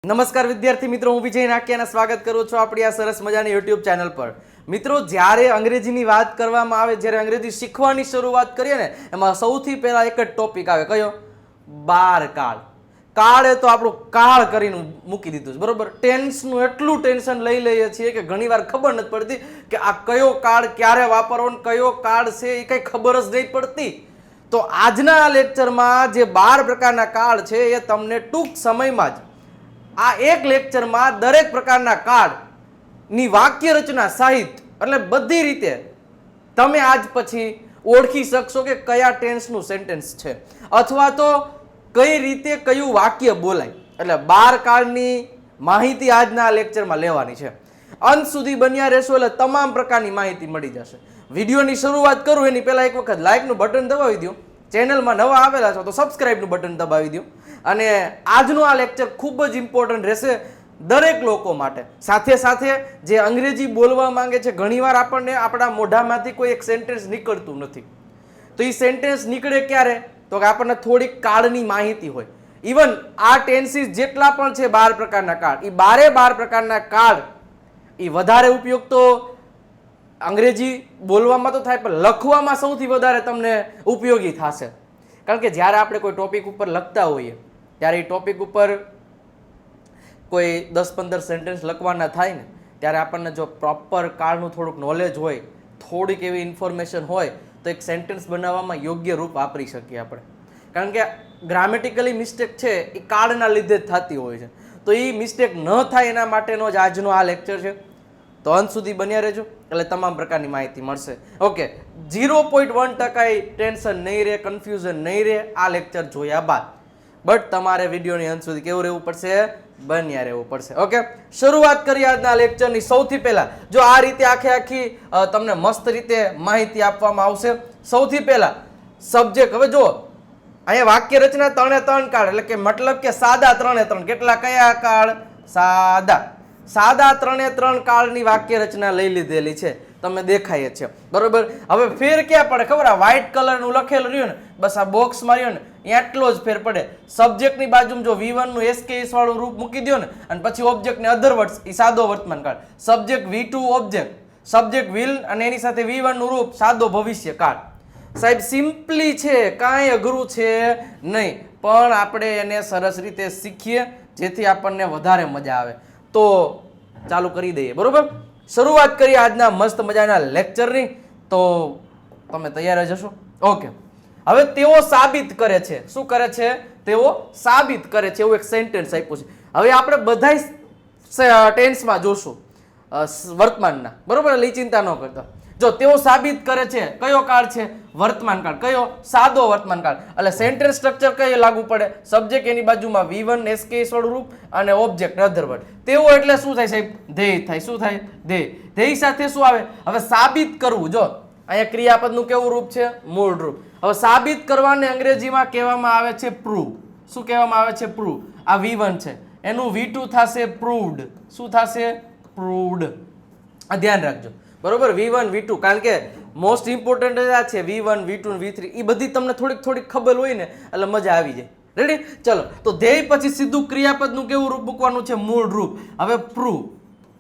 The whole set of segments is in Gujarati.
નમસ્કાર વિદ્યાર્થી મિત્રો, હું વિજય નાકિયાના સ્વાગત કરું છું આપણી આ સરસ મજાની યુટ્યુબ ચેનલ પર. મિત્રો, જ્યારે અંગ્રેજીની વાત કરવામાં આવે, જ્યારે અંગ્રેજી શીખવાની શરૂઆત કરીએ ને, એમાં સૌથી પહેલા એક જ ટોપિક આવે, કયો? બારકાળ. કાળે તો આપણું કાળ કરીને મૂકી દીધું છે, બરોબર. ટેન્સનું એટલું ટેન્શન લઈ લઈએ છીએ કે ઘણીવાર ખબર નથી પડતી કે આ કયો કાળ ક્યારે વાપરવો, કયો કાળ છે એ કંઈ ખબર જ નહીં પડતી. તો આજના લેક્ચરમાં જે 12 પ્રકારના કાળ છે એ તમને ટૂંક સમયમાં જ આ એક લેક્ચરમાં દરેક પ્રકારના કાળની વાક્ય રચના સહિત એટલે બધી રીતે તમે આજ પછી ઓળખી શકશો કે કયા ટેન્સનું સેન્ટેન્સ છે અથવા તો કઈ રીતે કયું વાક્ય બોલાય. એટલે 12 કાળની માહિતી આજના લેક્ચરમાં લેવાની છે. અંત સુધી બન્યા રહેશો એટલે તમામ પ્રકારની માહિતી મળી જશે. વિડીયોની શરૂઆત કરું એની પહેલા એક વખત લાઈકનું બટન દબાવી દો. ચેનલમાં નવા આવેલા છો તો સબસ્ક્રાઇબનું બટન દબાવી દો. અને આજનું આ લેક્ચર ખૂબ જ ઇમ્પોર્ટન્ટ રહેશે દરેક લોકો માટે. સાથે સાથે જે અંગ્રેજી બોલવા માંગે છે, ઘણીવાર આપણને આપણા મોઢામાંથી કોઈ એક સેન્ટેન્સ નીકળતું નથી. તો એ સેન્ટેન્સ નીકળે ક્યારે? તો કે આપણને થોડીક કાળની માહિતી હોય. ઇવન આ ટેન્સીસ જેટલા પણ છે 12 પ્રકારના કાળ, એ 12 પ્રકારના કાળ એ વધારે ઉપયોગ તો અંગ્રેજી બોલવામાં તો થાય, પણ લખવામાં સૌથી વધારે તમને ઉપયોગી થશે. કારણ કે જ્યારે આપણે કોઈ ટોપિક ઉપર લખતા હોઈએ ત્યારે એ ટોપિક ઉપર કોઈ 10-15 સેન્ટેન્સ લખવાના થાય ને, ત્યારે આપણને જો પ્રોપર કાળનું થોડુંક નોલેજ હોય, થોડીક એવી ઇન્ફોર્મેશન હોય, તો એક સેન્ટેન્સ બનાવવામાં યોગ્ય રૂપ વાપરી શકીએ આપણે. કારણ કે ગ્રામેટિકલી મિસ્ટેક છે એ કાળના લીધે જ થતી હોય છે. તો એ મિસ્ટેક ન થાય એના માટેનો જ આજનો આ લેક્ચર છે. તો અંત સુધી બન્યા રહેજો એટલે તમામ પ્રકારની માહિતી મળશે. ઓકે, 0.1% ટેન્શન નહીં રહે, કન્ફ્યુઝન નહીં રહે આ લેક્ચર જોયા બાદ. બટ તમારે વિડીયોની અંત સુધી કેવું રહેવું પડશે? બન્યા રહેવું પડશે. ઓકે, શરૂઆત કરીએ આજના લેક્ચરની. સૌથી પહેલા જો આ રીતે આખી તમને મસ્ત રીતે માહિતી આપવામાં આવશે. સૌથી પહેલા સબ્જેક્ટ. હવે જો અહીંયા વાક્ય રચના 3 કાળ, એટલે કે મતલબ કે સાદા 3 કેટલા કયા કાળ? સાદા 3 કાળની વાક્ય રચના લઈ લીધેલી છે, તમે દેખાય છે, બરોબર. હવે ફેર ક્યાં પડે ખબર? આ વ્હાઇટ કલરનું લખેલું રહ્યું ને, બસ આ બોક્સ માર્યો ને એટલો જ ફેર પડે. સબ્જેક્ટની બાજુમાં જો V1 નું SKS વાળું રૂપ મૂકી દો ને, અને પછી ઓબ્જેક્ટ ને અધર વર્ડ્સ, એ સાદો વર્તમાન કાળ. Subject V2 object, subject will અને એની સાથે V1 નું રૂપ સાદો ભવિષ્ય કાળ. સાહેબ સિમ્પલી છે, કાંઈ અઘરું છે નહીં, પણ આપણે એને સરસ રીતે શીખીએ જેથી આપણને વધારે મજા આવે. તો ચાલુ કરી દઈએ, બરોબર. શરૂઆત કરીએ આજના મસ્ત મજાના લેક્ચરની. તો તમે તૈયાર જ હશો? ઓકે. હવે તેઓ સાબિત કરે છે. શું કરે છે? તેઓ સાબિત કરે છે, એવું એક સેન્ટેન્સ આપ્યું છે. હવે આપણે બધા ટેન્સમાં જોશું વર્તમાનના, બરોબર. એટલે ચિંતા ન કરતા. જો તેઓ સાબિત કરે છે, કયો કાળ છે? વર્તમાન કાળ. કયો? સાદો વર્તમાન કાળ. એટલે સેન્ટેન્સ સ્ટ્રક્ચર કઈ લાગુ પડે? સબ્જેક્ટ એની બાજુમાં V1 SKS વાળું રૂપ અને ઓબ્જેક્ટ અધર વર્ડ. તેઓ એટલે શું થાય સાહેબ? ધ્યેય થાય. શું થાય? ધ્યેય. ધ્યેય સાથે શું આવે? હવે સાબિત કરવું. જો અહીંયા ક્રિયાપદનું કેવું રૂપ છે? મૂળ રૂપ. હવે સાબિત કરવાને અંગ્રેજીમાં કહેવામાં આવે છે પ્રૂવ. શું કહેવામાં આવે છે? પ્રૂવ. આ V1 છે, એનું V2 થશે પ્રૂવડ. શું થશે? પ્રૂવડ. આ ધ્યાન રાખજો, બરોબર. V1 V2, કારણ કે મોસ્ટ ઇમ્પોર્ટન્ટ આ છે V1 V2 V3, એ બધી તમને થોડીક ખબર હોય ને એટલે મજા આવી જાય. રેડી? ચલો, તો ધ્યેય પછી સીધું ક્રિયાપદનું કેવું રૂપ મૂકવાનું છે? મૂળ રૂપ. હવે પ્રૂવ.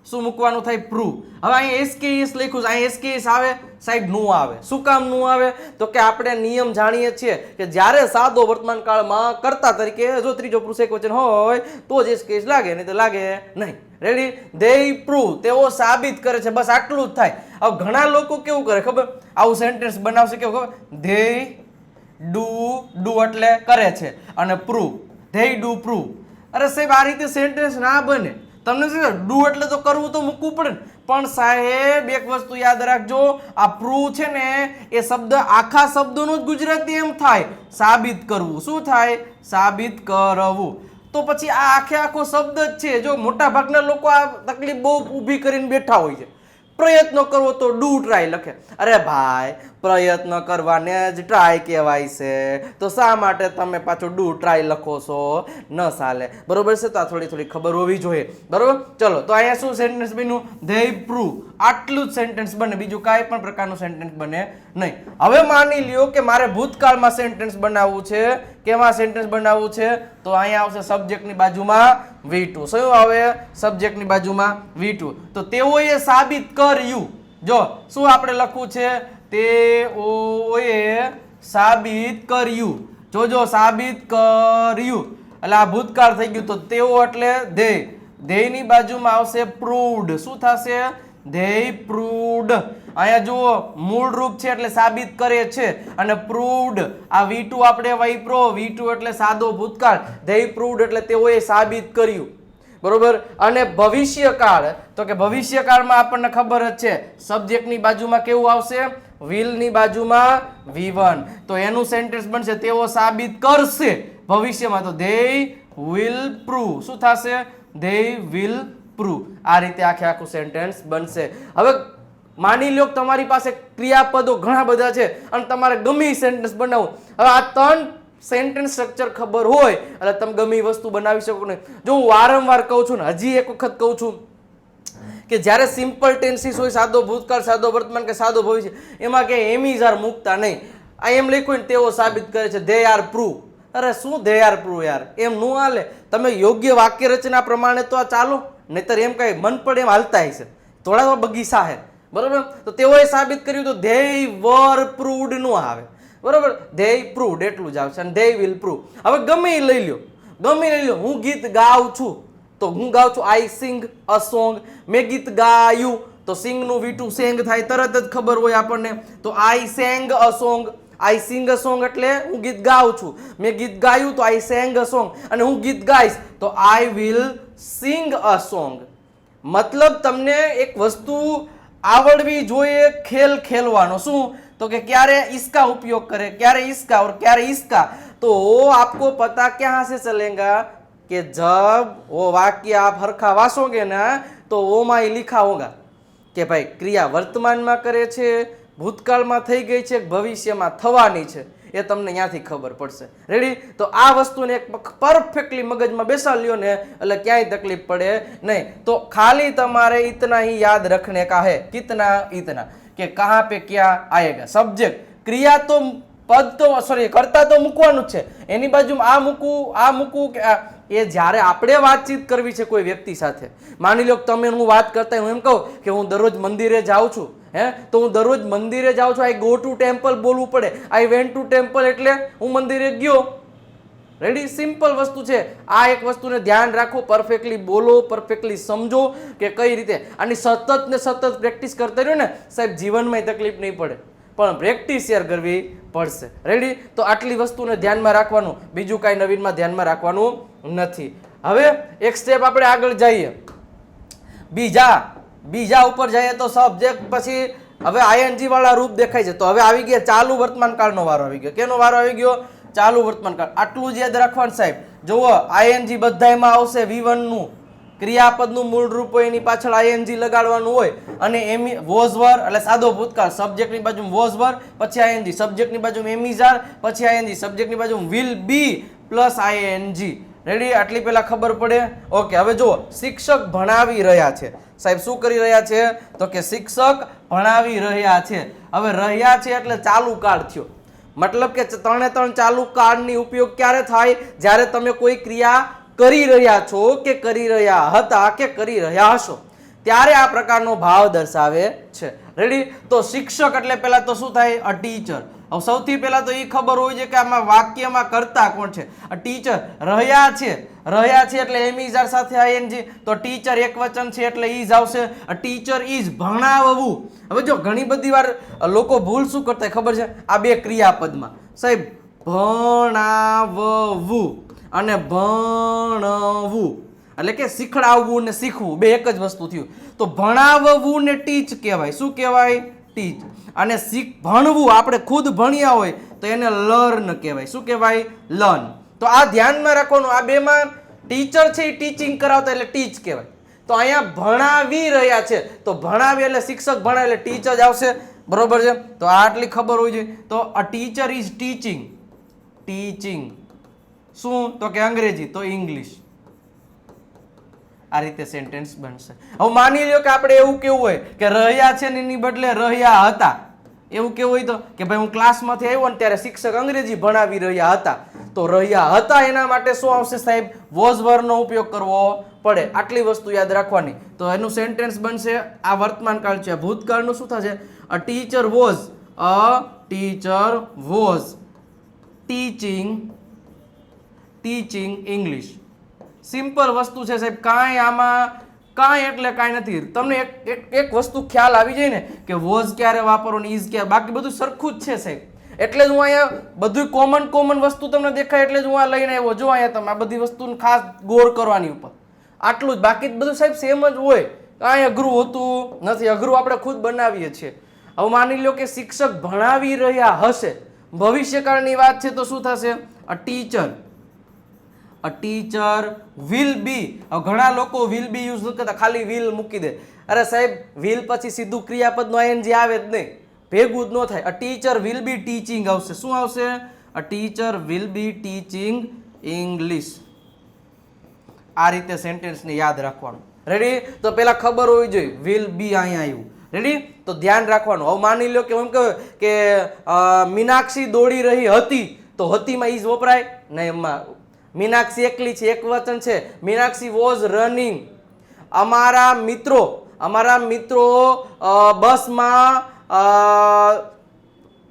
શું મૂકવાનું થાય? પ્રૂવ. હવે અહીં SKS લખ્યું છે, અહીં SKS આવે સાહેબ? નું આવે. શું કામ નું આવે? તો કે આપણે નિયમ જાણીએ છીએ કે જ્યારે સાદો વર્તમાન કાળમાં કર્તા તરીકે જો ત્રીજો પુરુષ એકવચન હોય તો જ SKS લાગે, નહીં તો લાગે નહીં. રેડી? ધ્યેય પ્રૂવ, તેઓ સાબિત કરે છે, બસ આટલું જ થાય. હવે ઘણા લોકો કેવું કરે ખબર? આવું સેન્ટેન્સ બનાવશે કેવું ખબર? ધ્યેય ડુ એટલે કરે છે અને પ્રૂવ, ધ્યેય ડુ પ્રૂવ. અરે સાહેબ આ રીતે સેન્ટેન્સ ના બને. તમને શું ડુ એટલે તો કરવું તો મૂકવું પડે ને. પણ સાહેબ એક વસ્તુ યાદ રાખજો, આ પ્રૂવ છે ને એ શબ્દ આખા શબ્દોનું જ ગુજરાતી એમ થાય સાબિત કરવું. શું થાય? સાબિત કરવું. તો પછી આ આખો શબ્દ જ છે. જો મોટા ભાગના લોકો આ તકલીફ બહુ ઊભી કરીને બેઠા હોય છે. પ્રયત્ન કરવો તો ડુ ટ્રાય લખે. અરે ભાઈ, પ્રયત્ન કરવાને જ ટ્રાય કહેવાય છે. તો શા માટે તમે પાછો ડુ ટ્રાય લખો છો? ન ચાલે. બરોબર છે? તો આ થોડી થોડી ખબર હોવી જોઈએ. બરોબર? ચલો, તો અહીંયા શું સેન્ટેન્સ બન્યું? They prove. આટલું જ સેન્ટેન્સ બને, બીજું કાંઈ પણ પ્રકારનું સેન્ટેન્સ બને નહીં. હવે માની લ્યો કે મારે ભૂતકાળમાં સેન્ટેન્સ બનાવવું છે. કેવા સેન્ટેન્સ બનાવવું છે? તો અહીંયા આવશે સબ્જેક્ટની બાજુમાં V2. શું આવે? સબ્જેક્ટની બાજુમાં V2. તો તેઓએ સાબિત કર્યું. જો શું આપણે લખવું છે? તેઓએ સાબિત કર્યું. જોજો, સાબિત કર્યું એટલે આ ભૂતકાળ થઈ ગયું. તો તેઓ એટલે ધે. ધેયની બાજુમાં આવશે પ્રૂવડ. શું થશે? They proved. અહીંયા જુઓ, મૂળ રૂપ છે એટલે સાબિત કરે છે, અને પ્રૂવડ આ V2 આપણે વાપરો. V2 એટલે સાદો ભૂતકાળ. ધે પ્રૂવડ એટલે તેઓએ સાબિત કર્યું. બરોબર? અને ભવિષ્યકાળ, તો કે ભવિષ્યકાળમાં આપણને ખબર જ છે સબ્જેક્ટની બાજુમાં કેવું આવશે? વિલની બાજુમાં V1. તો એનું સેન્ટેન્સ બનશે તેઓ સાબિત કરશે ભવિષ્યમાં. તો ધે વિલ પ્રૂવ. શું થશે? They will prove. આ રીતે આખે આખું સેન્ટેન્સ બનશે. હવે માની લો કે તમારી પાસે ક્રિયાપદો ઘણા બધા છે અને તમારે ગમે સેન્ટેન્સ બનાવવું. હવે આ 3 સેન્ટેન્સ સ્ટ્રક્ચર ખબર હોય એટલે તમે ગમે વસ્તુ બનાવી શકો નહીં. જો હું વારંવાર કહું છું ને, હજી એક વખત કહું છું કે જ્યારે સિમ્પલ ટેન્સીસ હોય, સાદો ભૂતકાળ, સાદો વર્તમાન કે સાદો ભવિષ્ય, એમાં કે એમ ઇઝ આર મૂકતા નહીં. આ એમ લખ્યું ને તેઓ સાબિત કરે છે, ધે આર પ્રૂવ. અરે શું ધે આર પ્રૂવ યાર? એમ નો હાલે. તમે યોગ્ય વાક્ય રચના પ્રમાણે તો આ ચાલો, નહીતર એમ કઈ મન પડે એમ હાલતા હશે, થોડા બગીચા હે. બરોબર? તો તેઓએ સાબિત કર્યું, તો ધે વર પ્રૂવડ નો આવે. બરોબર? ધે પ્રૂવડ એટલું જ આવશે, અને ધે વિલ પ્રૂવ. હવે ગમે એ લઈ લ્યો, ગમે એ લઈ લ્યો. હું ગીત ગાઉં છું તો હું ગાઉં છું આઈ સિંગ અ સોંગ. મેં ગીત ગાયું તો સિંગ નું V2 સેંગ થાય, તરત જ ખબર હોય આપણને. તો I sang a song. I sing a song એટલે હું ગીત ગાઉં છું. મેં ગીત ગાયું તો આઈ સેંગ અ સોંગ, અને હું ગીત ગાઈશ તો I will sing a song. મતલબ તમને એક વસ્તુ આવડવી જોઈએ, ખેલ ખેલવાનો. શું? तो कि क्यारे इसका उपयोग करें, क्यारे इसका और क्यारे इसका, तो आपको पता क्या से चलेगा कि जब वो वाक्य आप हरखा वासोगे ना तो वो में ही लिखा होगा कि भाई क्रिया वर्तमान में करे छे, भूतकाल में थई गई छे, भविष्य में थवानी छे, એ તમને ત્યાંથી ખબર પડશે. રેડી? તો આ વસ્તુને એક પરફેક્ટલી મગજમાં બેસાડી લ્યો ને એટલે ક્યાંય તકલીફ પડે નહીં. તો ખાલી તમારે इतना ही याद रखने का है. कितना? इतना કે कहाँ पे क्या आएगा. सब्जेक्ट, क्रिया तो પદ તો સોરી કરતા તો મૂકવાનું જ છે, એની બાજુમાં આ મૂકવું કે એ જ્યારે આપણે વાતચીત કરવી છે કોઈ વ્યક્તિ સાથે. માની લો કે તમે હું વાત કરતા હું એમ કહું કે હું દરરોજ મંદિરે જાઉં છું, તો હું દરરોજ મંદિરે જાઉં છું, આઈ ગો ટુ ટેમ્પલ બોલવું પડે. આઈ વેન્ટ ટુ ટેમ્પલ એટલે હું મંદિરે ગયો. રેડી? સિમ્પલ વસ્તુ છે. આ એક વસ્તુને ધ્યાન રાખો, પરફેક્ટલી બોલો, પરફેક્ટલી સમજો કે કઈ રીતે. આની સતત ને સતત પ્રેક્ટિસ કરતા રહ્યો ને સાહેબ, જીવનમાં તકલીફ નહીં પડે, પણ પ્રેક્ટિસ યાર કરવી પડશે. રેડી? તો આટલી વસ્તુને ધ્યાનમાં રાખવાનું, બીજું કાંઈ નવીનમાં ધ્યાનમાં રાખવાનું નથી. હવે એક સ્ટેપ આપણે આગળ જઈએ, બીજા ઉપર જઈએ તો સબ્જેક્ટ પછી હવે આઈએનજી વાળા રૂપ દેખાય છે. તો હવે આવી ગયા ચાલુ વર્તમાન કાળનો વારો આવી ગયો. કેનો વારો આવી ગયો? ચાલુ વર્તમાન કાળ. આટલું જ યાદ રાખવાનું સાહેબ. જુઓ, આઈએનજી બધાયમાં આવશે V1 નું ક્રિયાપદનું મૂળ રૂપ હોય, એની પાછળ આઈએનજી લગાડવાનું હોય, અને એમ વોઝ વર એટલે સાદો ભૂતકાળ, સબ્જેક્ટની બાજુમાં વોઝ વર પછી આઈએનજી, સબ્જેક્ટની બાજુમાં એમિઝાર પછી આઈએનજી, સબ્જેક્ટની બાજુમાં will be plus ING. Ready? આટલી પહેલા ખબર પડે? ઓકે. હવે જુઓ, શિક્ષક ભણાવી રહ્યા છે. સાહેબ શું કરી રહ્યા છે? તો કે શિક્ષક ભણાવી રહ્યા છે. હવે રહ્યા છે એટલે ચાલુ કાળ થયો. મતલબ કે 3 ચાલુ કાળની ઉપયોગ ક્યારે થાય? જ્યારે તમે કોઈ ક્રિયા કરી રહ્યા છો કે કરી રહ્યા હતા કે કરી રહ્યા હશો, ત્યારે આ પ્રકારનો ભાવ દર્શાવે છે. રેડી? તો શિક્ષક એટલે પહેલા તો શું થાય? A teacher. હવે સૌથી પહેલા તો એ ખબર હોય છે કે આમાં વાક્યમાં કરતા કોણ છે? આ ટીચર. રહ્યા છે એટલે એમિઝાર સાથે આઈએનજી, તો ટીચર એકવચન છે એટલે ઈઝ આવશે. આ ટીચર ઈઝ ભણાવવું. હવે જો ઘણી બધી વાર લોકો ભૂલ શું કરતા ખબર છે? આ બે ક્રિયાપદમાં સાહેબ ભણાવવું અને ભણવું એટલે કે શીખડાવવું ને શીખવું બે એક જ વસ્તુ થયું. તો ભણાવવું ને ટીચ કહેવાય. શું કહેવાય? ટીચ. અને ભણવું આપણે ખુદ ભણ્યા હોય તો એને લર્ન કહેવાય. શું કહેવાય? લર્ન. તો આ ધ્યાનમાં રાખવાનું. આ બેમાં ટીચર છે એ ટીચિંગ કરાવતા એટલે ટીચ કહેવાય. તો અહીંયા ભણાવી રહ્યા છે, તો ભણાવી એટલે શિક્ષક ભણાવે એટલે ટીચ જ આવશે. બરોબર છે, તો આટલી ખબર હોવી જોઈએ. તો a teacher is teaching, teaching શું, તો કે અંગ્રેજી, તો ઇંગ્લિશ. આ રીતે સેન્ટેન્સ બનશે. હવે માની લ્યો કે આપણે એવું કેવું હોય કે રહ્યા છે ને એની બદલે રહ્યા હતા, એવું કેવું હોય તો કે ભાઈ હું ક્લાસમાંથી આવ્યો ને ત્યારે શિક્ષક અંગ્રેજી ભણાવી રહ્યા હતા, તો રહ્યા હતા એના માટે શું આવશે સાહેબ, વોઝ વર્બનો ઉપયોગ કરવો પડે. આટલી વસ્તુ યાદ રાખવાની. તો એનું સેન્ટેન્સ બનશે, આ વર્તમાન કાળ છે, ભૂતકાળનું શું થશે, a teacher was, a teacher was teaching English. Simple વસ્તુ છે સાહેબ, કાંઈ આમાં કાંઈ એટલે કાંઈ નથી. તમને એક વસ્તુ ખ્યાલ આવી જાય ને કે વોઝ ક્યારે વાપરવો ને ઇઝ ક્યારે, બાકી બધું સરખું જ છે સાહેબ. એટલે જ હું અહીંયા બધું કોમન વસ્તુ તમને દેખાય એટલે જ હું આ લઈને આવ્યો. જો અહીંયા તમે આ બધી વસ્તુને ખાસ ગોળ કરવાની ઉપર, આટલું જ. બાકી બધું સાહેબ સેમ જ હોય, કાંઈ અઘરું હોતું નથી. અઘરું આપણે ખુદ બનાવીએ છીએ. હવે માની લો કે શિક્ષક ભણાવી રહ્યા હશે, ભવિષ્યકાળની વાત છે, તો શું થશે, અ ટીચર વિલ બી. હવે ઘણા લોકો વિલ બી યુઝ નથી કરતા, ખાલી વિલ મૂકી દે. અરે સાહેબ, વિલ પછી સીધું ક્રિયાપદનો આઈએનજી આવે જ નહીં, ભેગું જ ન થાય. A teacher will be teaching આવશે. શું આવશે, a teacher will be teaching English. આ રીતે સેન્ટેન્સને યાદ રાખવાનું. રેડી? તો પેલા ખબર હોવી જોઈએ, વિલ બી અહીંયા આવ્યું. રેડી? તો ધ્યાન રાખવાનું. હવે માની લો કે એમ કહે કે મીનાક્ષી દોડી રહી હતી, તો હતીમાં ઈઝ વપરાય નહીં. એમાં મીનાક્ષી એકલી છે, એક વચન છે. Meenakshi was running. અમારા મિત્રો બસમાં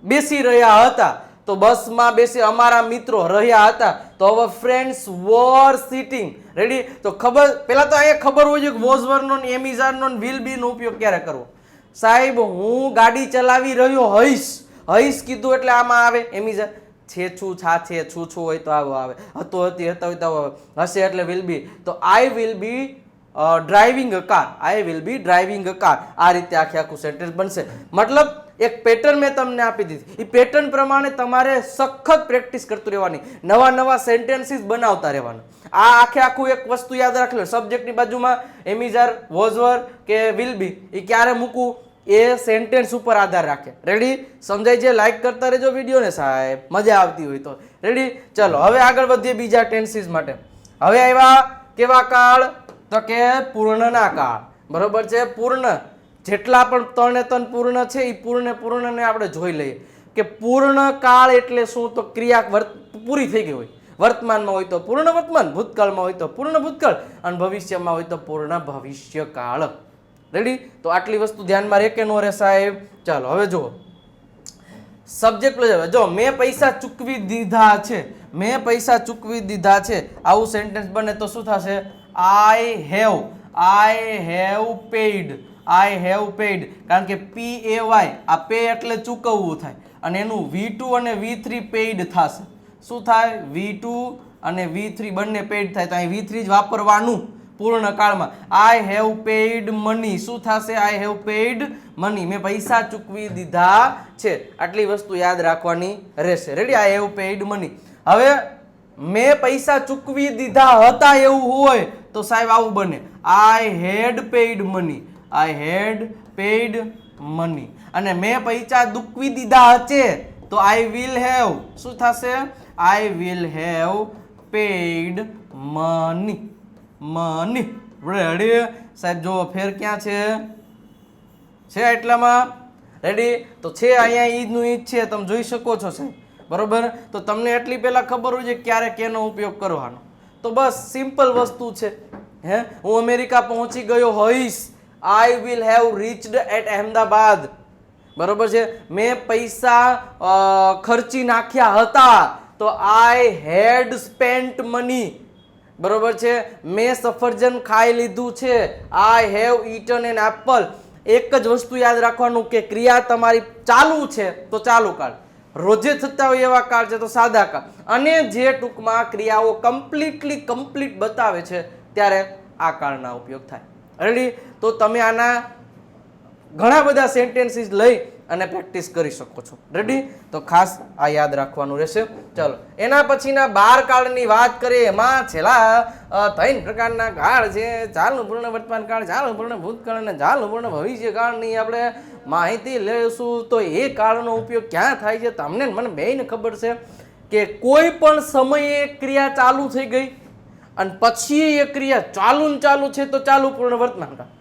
બેસી રહ્યા હતા, તો બસમાં બેસી અમારા મિત્રો રહ્યા હતા, તો હવે ફ્રેન્ડ્સ વર સિટિંગ. રેડી? તો ખબર, પેલા તો અહીંયા ખબર હોય છે કે વોઝ વરનો, એમિઝારનો, વિલ બી નો ઉપયોગ ક્યારે કરવો. સાહેબ હું ગાડી ચલાવી રહ્યો હઈશ, હઈશ કીધું એટલે આમાં આવે એમિઝાર. છે છું, છા છે, છું હોય તો આવો આવે, હતો હતી, હતા હોય તો આવો આવે, હશે એટલે વિલ બી. તો I will be driving a car, I will be driving a car. આ રીતે આખું સેન્ટેન્સ બનશે. મતલબ એક પેટર્ન મેં તમને આપી દીધી, એ પેટર્ન પ્રમાણે તમારે સખત પ્રેક્ટિસ કરતું રહેવાની, નવા સેન્ટેન્સીસ બનાવતા રહેવાના. આ આખું એક વસ્તુ યાદ રાખી લો, સબ્જેક્ટની બાજુમાં એમિઝાર, વોઝવર કે વિલ બી, એ ક્યારે મૂકવું એ સેન્ટેન્સ ઉપર આધાર રાખે. રેડી? સમજાય છે? લાઈક કરતા રહેજો વિડીયોને સાહેબ, મજા આવતી હોય તો. રેડી? ચલો હવે આગળ વધીએ બીજા ટેન્સીસ માટે. હવે આવ્યા કેવા કાળ, તો કે પૂર્ણના કાળ. બરોબર છે? પૂર્ણ, જેટલા પણ તન પૂર્ણ છે એ પૂર્ણને આપણે જોઈ લઈએ કે પૂર્ણ કાળ એટલે શું. તો ક્રિયા પૂરી થઈ ગઈ હોય, વર્તમાનમાં હોય તો પૂર્ણ વર્તમાન, ભૂતકાળમાં હોય તો પૂર્ણ ભૂતકાળ, અને ભવિષ્યમાં હોય તો પૂર્ણ ભવિષ્યકાળ. રેડી? તો આટલી વસ્તુ ધ્યાનમાં રહે કે નો રહે સાહેબ? ચાલો હવે જુઓ, સબ્જેક્ટ જો મેં પૈસા ચૂકવી દીધા છે, મેં પૈસા ચૂકવી દીધા છે, આવું સેન્ટેન્સ બને તો શું થશે, I have paid. I have paid, કારણ કે PAY, આ પે એટલે ચૂકવવું થાય, અને એનું V2 અને V3 પેઇડ થશે. શું થાય? V2 અને V3 બંને પેઇડ થાય, તો અહીં V3 જ વાપરવાનું પૂર્ણ કાળમાં. I have paid money. શું થશે? આઈ હેવ પેઇડ મની, મેં પૈસા ચૂકવી દીધા છે. આટલી વસ્તુ યાદ રાખવાની રહેશે. Ready? I have paid money. હવે મેં પૈસા ચૂકવી દીધા હતા એવું હોય તો સાહેબ આવું બને, આઈ હેડ પેઇડ મની. આઈ હેડ પેઇડ મની. અને મેં પૈસા ચૂકવી દીધા હશે તો આઈ વિલ હેવ. શું થશે? આઈ will have paid money. Ready? સાહેબ જો ફેર ક્યાં છે એટલામાં. રેડી? તો છે અહીંયા ઈદનું ઈદ છે, તમે જોઈ શકો છો સાહેબ. બરોબર? તો તમને એટલી પહેલા ખબર હોય છે ક્યારે કેનો ઉપયોગ કરવાનો. તો બસ સિમ્પલ વસ્તુ છે. હું અમેરિકા પહોંચી ગયો હોઈશ, I will have reached at Ahmedabad. બરોબર છે? મેં પૈસા ખર્ચી નાખ્યા હતા, તો આઈ હેડ સ્પેન્ટ મની. બરોબર છે? મેં સફરજન ખાઈ લીધું છે, I have eaten an apple. એક જ વસ્તુ યાદ રાખવાનું કે ક્રિયા તમારી ચાલુ છે તો ચાલુ કાળ, રોજે થતા હોય એવા કાળ છે તો સાદા કાળ, અને જે ટૂંકમાં ક્રિયાઓ કમ્પ્લીટ બતાવે છે ત્યારે આ કાળના ઉપયોગ થાય. રેડી? તો તમે આના ઘણા બધા સેન્ટેન્સીસ લઈ અને પ્રેક્ટિસ કરી શકો છો. રેડી? તો ખાસ આ યાદ રાખવાનું રહેશે. ચલો, એના પછીના 12 કાળની વાત કરીએ. એમાં છેલ્લા 3 પ્રકારના કાળ છે: ચાલુ પૂર્ણ વર્તમાન કાળ, ચાલુ પૂર્ણ ભૂતકાળ અને ચાલુ પૂર્ણ ભવિષ્ય કાળની આપણે માહિતી લઈશું. તો એ કાળનો ઉપયોગ ક્યાં થાય છે? તમને મને બેયને ખબર છે કે કોઈ પણ સમયે ક્રિયા ચાલુ થઈ ગઈ અને પછી એ ક્રિયા ચાલુ છે તો ચાલુ પૂર્ણ વર્તમાન કાળ.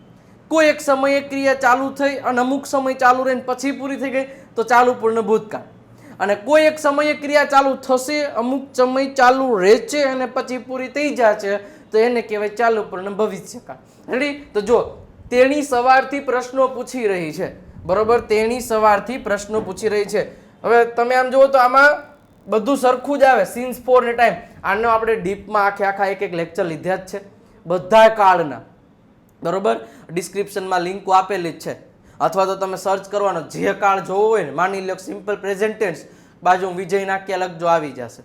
કોઈ એક સમયે ક્રિયા ચાલુ થઈ અને અમુક સમય ચાલુ રહીને પછી પૂરી થઈ ગઈ તો ચાલુ પૂર્ણ ભૂતકાળ. અને કોઈ એક સમયે ક્રિયા ચાલુ થશે, અમુક સમય ચાલુ રહેશે અને પછી પૂરી થઈ જશે તો એને કહેવાય ચાલુ પૂર્ણ ભવિષ્યકાળ. રેડી? તો જો તેણી સવારથી પ્રશ્નો પૂછી રહી છે, બરોબર? તેણી સવારથી પ્રશ્નો પૂછી રહી છે. હવે તમે આમ જુઓ તો આમાં બધું સરખું જ આવે, સિન્સ ફોર ને ટાઈમ. આનો આપણે ડીપમાં આખા એક લેક્ચર લીધા જ છે બધા કાળના, બરોબર? ડિસ્ક્રિપ્શનમાં લિંકો આપેલી જ છે, અથવા તો તમે સર્ચ કરવાનો જે કાળ જોવો હોય ને. માની લો સિમ્પલ પ્રેઝન્ટ ટેન્સ, બાજુ વિજય નાખ્યા લખજો આવી જશે.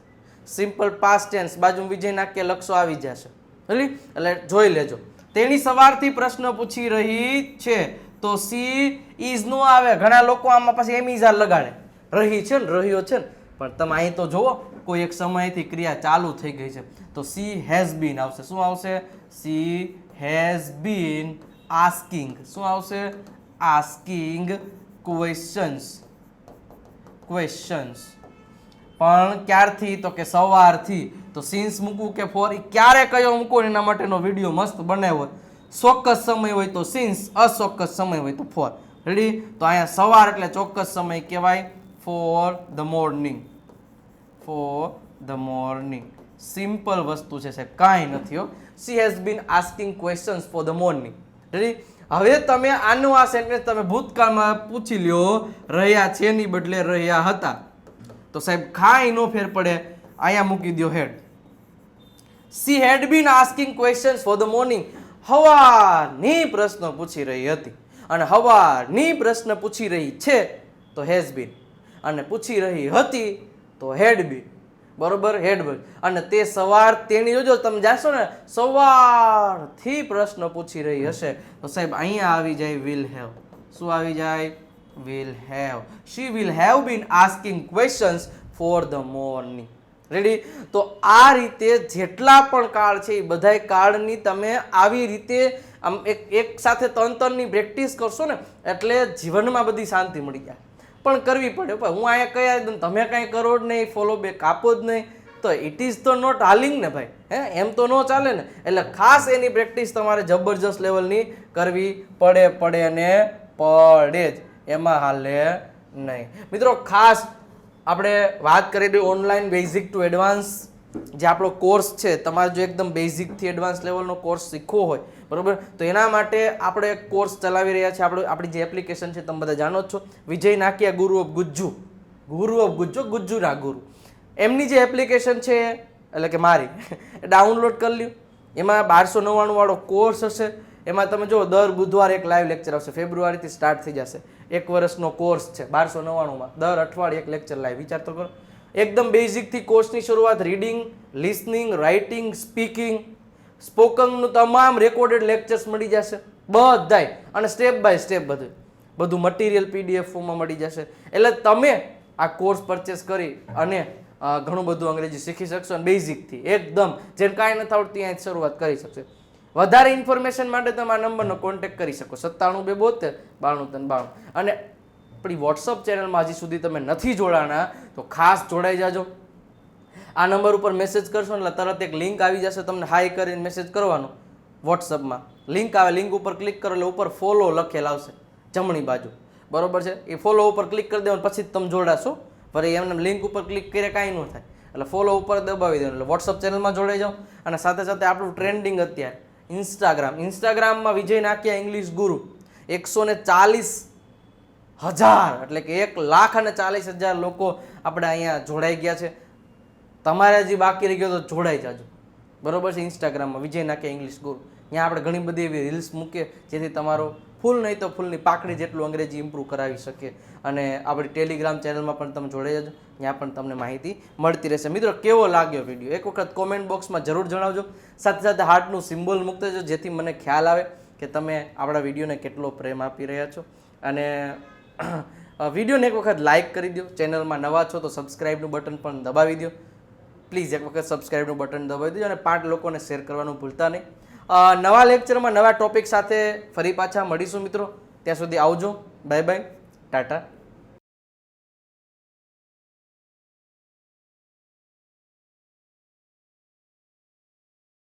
સિમ્પલ પાસ્ટ ટેન્સ, બાજુ વિજય નાખ્યા લખશો આવી જશે. એટલે જોઈ લેજો. તેની સવારથી પ્રશ્ન પૂછી રહી છે તો સી ઇઝ નો આવે. ઘણા લોકો આમાં પછી એમ ઇઝ લગાડે. રહી છે ને, રહ્યો છે ને, પણ તમે અહીં તો જુઓ કોઈ એક સમયથી ક્રિયા ચાલુ થઈ ગઈ છે તો સી હેઝ બીન આવશે. શું આવશે? She has been asking. શું આવશે? Asking questions. પણ ક્યારથી? તો કે સવારથી. તો સિન્સ મૂકવું કે ફોર, ક્યારે કયો મૂકો એના માટેનો વિડીયો મસ્ત બનાવ્યો. ચોક્કસ સમય હોય તો સિન્સ, અચોક્કસ સમય હોય તો ફોર. રેડી? તો અહીંયા સવાર એટલે ચોક્કસ સમય કહેવાય, four the morning. Four the morning. Simple વસ્તુ છે સાહેબ, કાંઈ નથી હો. She has been asking questions for the morning. Ready? હવે તમે આનું આ સેન્ટેન્સ તમે ભૂતકાળમાં પૂછી લ્યો, રહ્યા છે ની બદલે રહ્યા હતા, તો સાહેબ કાંઈ નો ફેર પડે. અહીંયા મૂકી દો had. She had been asking questions for the morning. હવારની પ્રશ્ન પૂછી રહી હતી અને હવારની પ્રશ્ન પૂછી રહી છે તો હેઝ બીન, અને પૂછી રહી હતી તો હેડ બીન, બરોબર? હેડ બીન. અને તે સવાર, તેની જોજો તમે જાશો ને, સવારથી પ્રશ્ન પૂછી રહી હશે તો સાહેબ અહીંયા આવી જાય વિલ હેવ. શું આવી જાય? Will have. She will have been asking questions for the morning. Ready? તો આ રીતે જેટલા પણ કાળ છે એ બધા કાળની તમે આવી રીતે આમ એક સાથે તંત્રની પ્રેક્ટિસ કરશો ને એટલે જીવનમાં બધી શાંતિ મળી જાય. પણ કરવી પડે. હું અહીંયા કયા તમે કાંઈ કરો જ નહીં, ફોલો બેક આપો જ નહીં, તો ઇટ ઇઝ તો નોટ હાલિંગ ને ભાઈ. એમ તો ન ચાલે ને. એટલે ખાસ એની પ્રેક્ટિસ તમારે જબરજસ્ત લેવલની કરવી પડે જ. એમાં હાલે નહીં. મિત્રો ખાસ આપણે વાત કરી દઈએ ઓનલાઈન બેઝિક ટુ એડવાન્સ જે આપણો કોર્સ છે. તમારે જો એકદમ બેઝિકથી એડવાન્સ લેવલનો કોર્સ શીખવો હોય, બરોબર, તો એના માટે આપણે એક કોર્સ ચલાવી રહ્યા છીએ. આપણી જે એપ્લિકેશન છે તમે બધા જાણો જ છો, વિજય નાકિયા ગુરુ ઓફ ગુજ્જુ. ગુજ્જુના ગુરુ. એમની જે એપ્લિકેશન છે એટલે કે મારી ડાઉનલોડ કરી લ્યો. એમાં 1299 વાળો કોર્સ હશે. એમાં તમે જો દર બુધવારે એક લાઈવ લેક્ચર આવશે. ફેબ્રુઆરીથી સ્ટાર્ટ થઈ જશે. 1 વર્ષનો કોર્સ છે 1299માં. દર અઠવાડિયે એક લેક્ચર લાઈવ. વિચાર તો કરો. એકદમ બેઝિકથી કોર્સની શરૂઆત. રીડિંગ, લિસનિંગ, રાઇટિંગ, સ્પીકિંગ, સ્પોકનનું તમામ રેકોર્ડેડ લેક્ચર્સ મળી જશે બધાય. અને સ્ટેપ બાય સ્ટેપ બધું મટીરિયલ PDF ફોર્મમાં મળી જશે. એટલે તમે આ કોર્સ પરચેસ કરી અને ઘણું બધું અંગ્રેજી શીખી શકશો. અને બેઝિકથી એકદમ જેને કાંઈ નથી આવડતું ત્યાંથી શરૂઆત કરી શકશે. વધારે ઇન્ફોર્મેશન માટે તમે આ નંબરનો કોન્ટેક્ટ કરી શકો 97 272 93 92. અને આપણી વોટ્સઅપ ચેનલમાં હજી સુધી તમે નથી જોડાણા તો ખાસ જોડાઈ જાજો. આ નંબર ઉપર મેસેજ કરશો એટલે તરત એક લિંક આવી જશે, તમને હાઈ કરીને મેસેજ કરવાનો. વોટ્સઅપમાં લિંક આવે, લિંક ઉપર ક્લિક કરો એટલે ઉપર ફોલો લખેલ આવશે જમણી બાજુ, બરોબર છે? એ ફોલો ઉપર ક્લિક કરી દેવાનું, પછી તમે જોડાશો. ફરી એમને લિંક ઉપર ક્લિક કરે કાંઈ ન થાય. એટલે ફોલો ઉપર દબાવી દેવાનું એટલે વોટ્સઅપ ચેનલમાં જોડાઈ જાઓ. અને સાથે સાથે આપણું ટ્રેન્ડિંગ અત્યારે ઇન્સ્ટાગ્રામમાં વિજય નાકિયા ઇંગ્લિશ ગુરુ 140,000 એટલે કે 1,40,000 લોકો આપણે અહીંયા જોડાઈ ગયા છે. તમારે હજી બાકી રહી ગયો તો જોડાઈ જાજો, બરોબર છે? ઇન્સ્ટાગ્રામમાં વિજય નાકિયા ઇંગ્લિશ ગુરુ. ત્યાં આપણે ઘણી બધી એવી રીલ્સ મૂકીએ જેથી તમારો ફૂલ નહીં તો ફૂલની પાકડી જેટલું અંગ્રેજી ઇમ્પ્રૂવ કરાવી શકીએ. અને આપણી ટેલિગ્રામ ચેનલમાં પણ તમે જોડાઈ જજો, ત્યાં પણ તમને માહિતી મળતી રહેશે. મિત્રો કેવો લાગ્યો વિડીયો એક વખત કોમેન્ટ બોક્સમાં જરૂર જણાવજો. સાથે સાથે હાર્ટનું સિમ્બોલ મૂકતા જજો જેથી મને ખ્યાલ આવે કે તમે આપણા વિડીયોને કેટલો પ્રેમ આપી રહ્યા છો. અને વિડીયોને એક વખત લાઇક કરી દો, ચેનલમાં નવા છો તો સબસ્ક્રાઇબનું બટન પણ દબાવી દો, પ્લીઝ એક વખત સબસ્ક્રાઇબનું બટન દબાવી દેજો અને 5 લોકોને શેર કરવાનું ભૂલતા નહીં. નવા લેક્ચરમાં નવા ટોપિક સાથે ફરી પાછા મળીશું મિત્રો. ત્યાં સુધી આવજો. Bye bye, Tata.